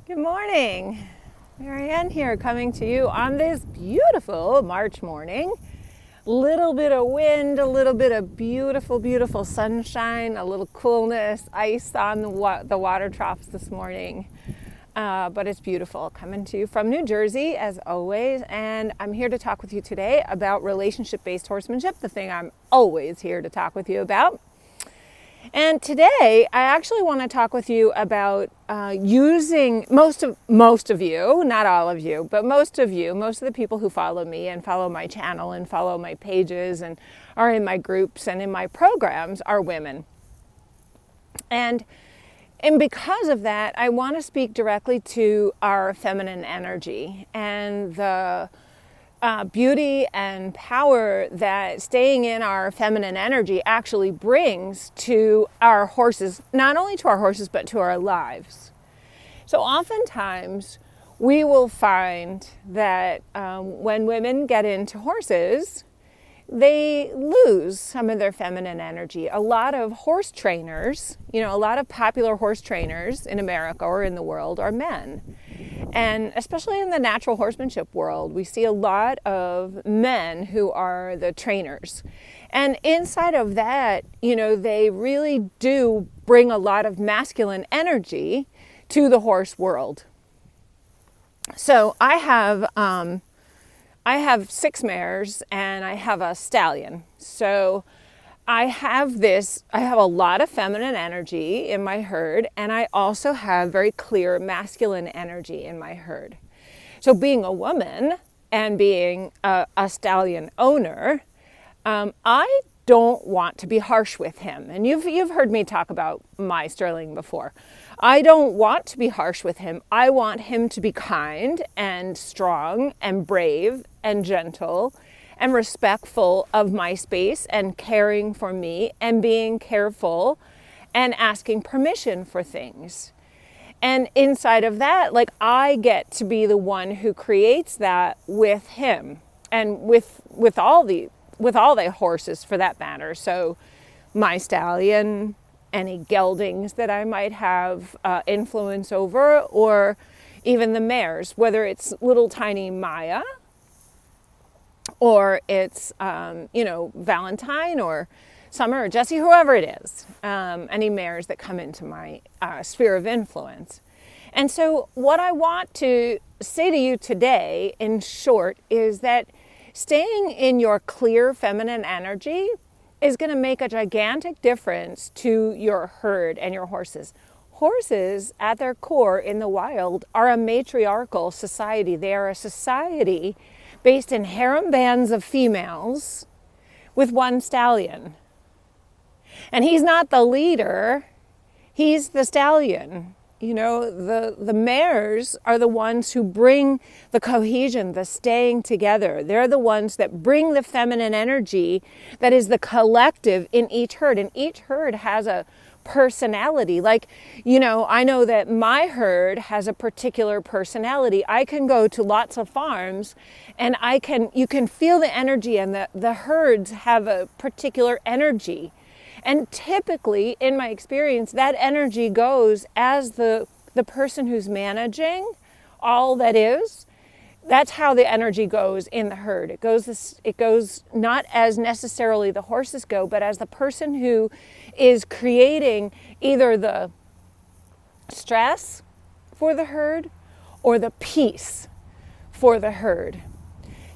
Good morning. Marianne here, coming to you on this beautiful March morning. Little bit of wind, a little bit of beautiful, beautiful sunshine, a little coolness, ice on the water troughs this morning. But it's beautiful. Coming to you from New Jersey, as always, and I'm here to talk with you today about relationship-based horsemanship, the thing I'm always here to talk with you about. And today, I actually want to talk with you about using most of you, not all of you, but most of the people who follow me and follow my channel and follow my pages and are in my groups and in my programs are women. And because of that, I want to speak directly to our feminine energy and the beauty and power that staying in our feminine energy actually brings to our horses, not only to our horses, but to our lives. So oftentimes we will find that when women get into horses, they lose some of their feminine energy. A lot of horse trainers, a lot of popular horse trainers in America or in the world are men. And especially in the natural horsemanship world, we see a lot of men who are the trainers. And inside of that, they really do bring a lot of masculine energy to the horse world. So I have 6 mares and I have a stallion. So I have a lot of feminine energy in my herd, and I also have very clear masculine energy in my herd. So being a woman and being a stallion owner, I don't want to be harsh with him. And you've heard me talk about my Sterling before. I don't want to be harsh with him. I want him to be kind and strong and brave and gentle and respectful of my space and caring for me and being careful and asking permission for things. And inside of that, I get to be the one who creates that with him and with all the horses for that matter. So my stallion, any geldings that I might have influence over, or even the mares, whether it's little tiny Maya, or it's, Valentine or Summer or Jessie, whoever it is, any mares that come into my sphere of influence. And so what I want to say to you today, in short, is that staying in your clear feminine energy is going to make a gigantic difference to your herd and your horses. Horses, at their core in the wild, are a matriarchal society. They are a society based in harem bands of females with one stallion. And he's not the leader, he's the stallion. The mares are the ones who bring the cohesion, the staying together. They're the ones that bring the feminine energy that is the collective in each herd. And each herd has a personality. I know that my herd has a particular personality. I can go to lots of farms and you can feel the energy, and the herds have a particular energy. And typically, in my experience, that energy goes as the person who's managing all that is. That's how the energy goes in the herd. It goes not as necessarily the horses go, but as the person who is creating either the stress for the herd or the peace for the herd.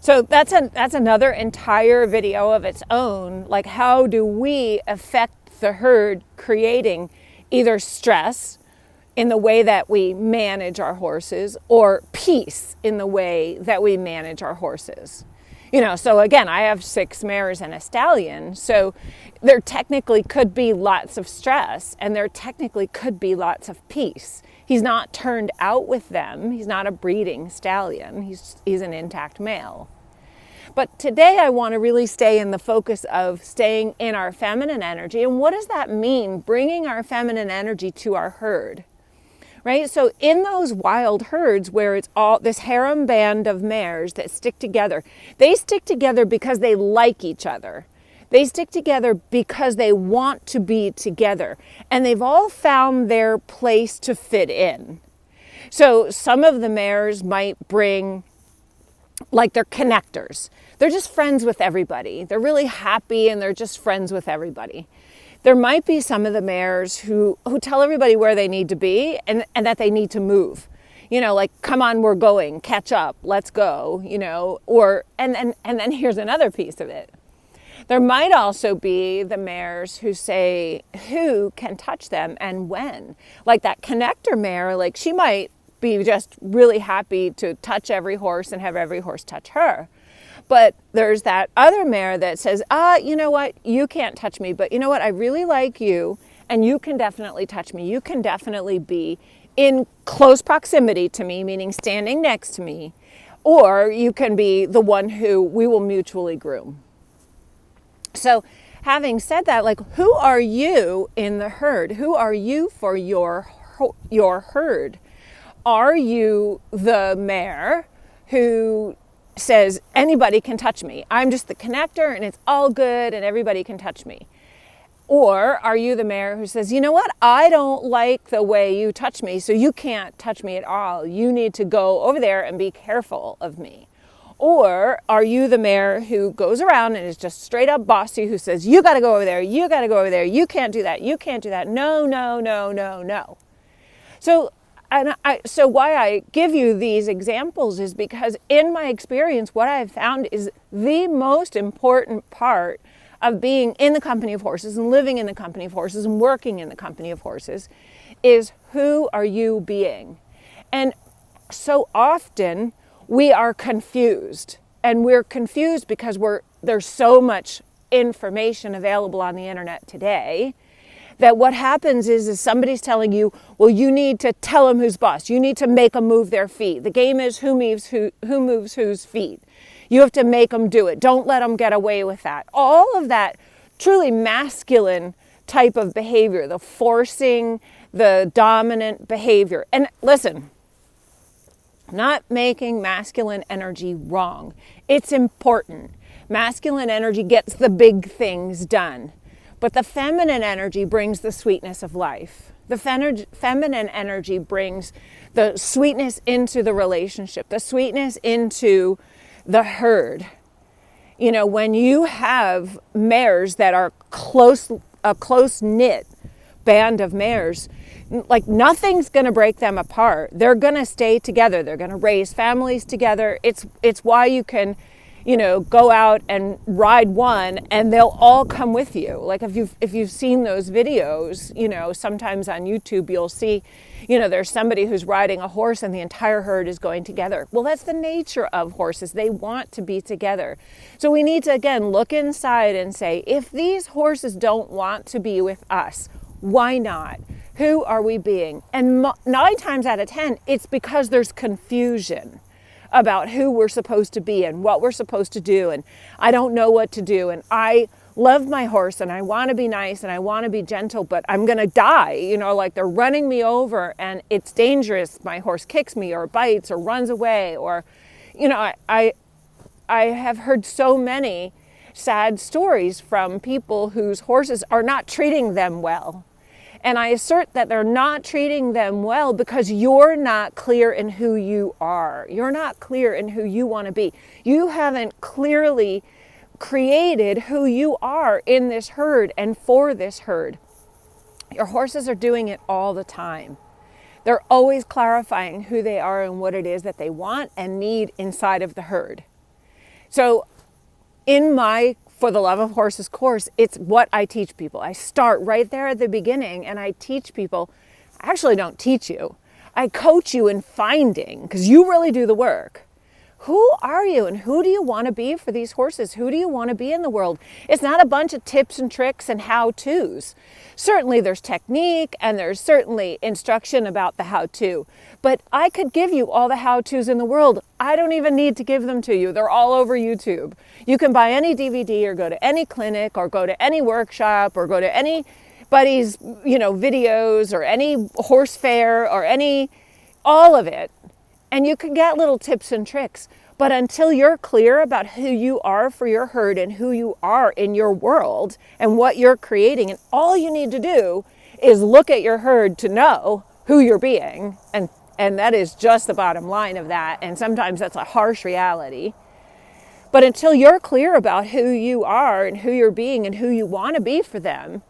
So that's another entire video of its own. How do we affect the herd creating either stress in the way that we manage our horses, or peace in the way that we manage our horses? So again, I have 6 mares and a stallion. So there technically could be lots of stress, and there technically could be lots of peace. He's not turned out with them. He's not a breeding stallion. He's an intact male. But today I want to really stay in the focus of staying in our feminine energy. And what does that mean, bringing our feminine energy to our herd? Right? So in those wild herds where it's all this harem band of mares that stick together, they stick together because they like each other. They stick together because they want to be together. And they've all found their place to fit in. So some of the mares might bring, like, they're connectors. They're just friends with everybody. They're really happy and they're just friends with everybody. There might be some of the mares who tell everybody where they need to be and that they need to move. Like, come on, we're going, catch up, let's go, and then here's another piece of it. There might also be the mares who say who can touch them and when. Like that connector mare, like, she might be just really happy to touch every horse and have every horse touch her. But there's that other mare that says, you know what, you can't touch me, but you know what, I really like you and you can definitely touch me. You can definitely be in close proximity to me, meaning standing next to me, or you can be the one who we will mutually groom. So having said that, like, who are you in the herd? Who are you for your herd? Are you the mare who says anybody can touch me? I'm just the connector and it's all good and everybody can touch me. Or are you the mare who says, you know what, I don't like the way you touch me, so you can't touch me at all. You need to go over there and be careful of me. Or are you the mare who goes around and is just straight up bossy, who says, you got to go over there, you got to go over there, you can't do that, you can't do that, no, no, no, no, no. So why I give you these examples is because in my experience, what I've found is the most important part of being in the company of horses and living in the company of horses and working in the company of horses is, who are you being? And so often we are confused, and we're confused because there's so much information available on the internet today that what happens is somebody's telling you, well, you need to tell them who's boss. You need to make them move their feet. The game is who moves whose feet. You have to make them do it. Don't let them get away with that. All of that truly masculine type of behavior, the forcing, the dominant behavior. And listen, not making masculine energy wrong. It's important. Masculine energy gets the big things done. But the feminine energy brings the sweetness of life. The feminine energy brings the sweetness into the relationship, the sweetness into the herd. When you have mares that are a close-knit band of mares, like, nothing's going to break them apart. They're going to stay together. They're going to raise families together. It's why you can, go out and ride one and they'll all come with you. Like, if you've seen those videos, sometimes on YouTube you'll see, there's somebody who's riding a horse and the entire herd is going together. Well, that's the nature of horses. They want to be together. So we need to, again, look inside and say, if these horses don't want to be with us, why not? Who are we being? And 9 times out of 10, it's because there's confusion about who we're supposed to be and what we're supposed to do. And I don't know what to do. And I love my horse and I want to be nice and I want to be gentle, but I'm going to die. Like, they're running me over and it's dangerous. My horse kicks me or bites or runs away. Or, I have heard so many sad stories from people whose horses are not treating them well. And I assert that they're not treating them well because you're not clear in who you are. You're not clear in who you want to be. You haven't clearly created who you are in this herd and for this herd. Your horses are doing it all the time. They're always clarifying who they are and what it is that they want and need inside of the herd. So in my For the Love of Horses course, it's what I teach people. I start right there at the beginning and I teach people. I actually don't teach you. I coach you in finding, because you really do the work. Who are you and who do you want to be for these horses? Who do you want to be in the world? It's not a bunch of tips and tricks and how-tos. Certainly there's technique and there's certainly instruction about the how-to. But I could give you all the how-tos in the world. I don't even need to give them to you. They're all over YouTube. You can buy any DVD or go to any clinic or go to any workshop or go to anybody's, videos or any horse fair or all of it. And you can get little tips and tricks. But until you're clear about who you are for your herd and who you are in your world and what you're creating, and all you need to do is look at your herd to know who you're being and And that is just the bottom line of that. And sometimes that's a harsh reality. But until you're clear about who you are and who you're being and who you want to be for them,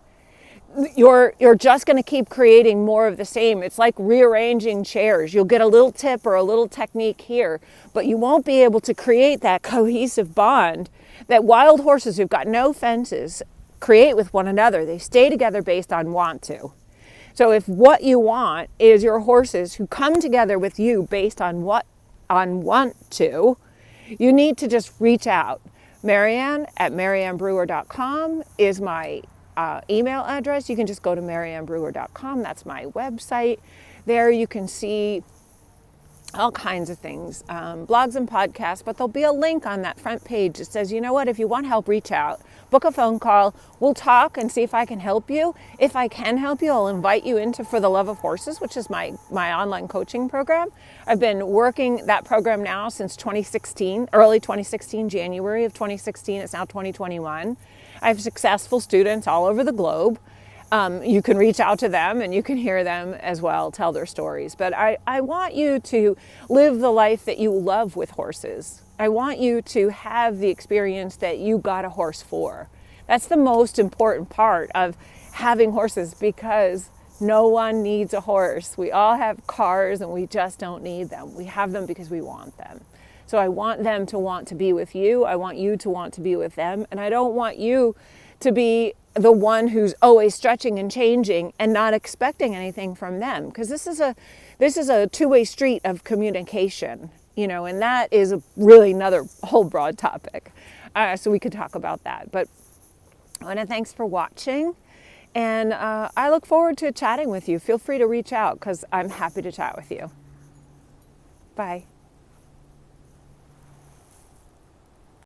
you're just going to keep creating more of the same. It's like rearranging chairs. You'll get a little tip or a little technique here, but you won't be able to create that cohesive bond that wild horses who've got no fences create with one another. They stay together based on want to. So if what you want is your horses who come together with you based on want to, you need to just reach out. Marianne@mariannebrewer.com is my email address. You can just go to mariannebrewer.com. That's my website. There you can see all kinds of things, blogs and podcasts, but there'll be a link on that front page that says, you know what, if you want help, reach out, book a phone call, we'll talk and see if I can help you. If I can help you, I'll invite you into For the Love of Horses, which is my online coaching program. I've been working that program now since 2016, early 2016, January of 2016. It's now 2021. I have successful students all over the globe. You can reach out to them and you can hear them as well, tell their stories. But I want you to live the life that you love with horses. I want you to have the experience that you got a horse for. That's the most important part of having horses, because no one needs a horse. We all have cars and we just don't need them. We have them because we want them. So I want them to want to be with you. I want you to want to be with them. And I don't want you to be the one who's always stretching and changing and not expecting anything from them, because this is a two-way street of communication, and that is really another whole broad topic. So we could talk about that. But I want to thanks for watching, and I look forward to chatting with you. Feel free to reach out because I'm happy to chat with you. Bye.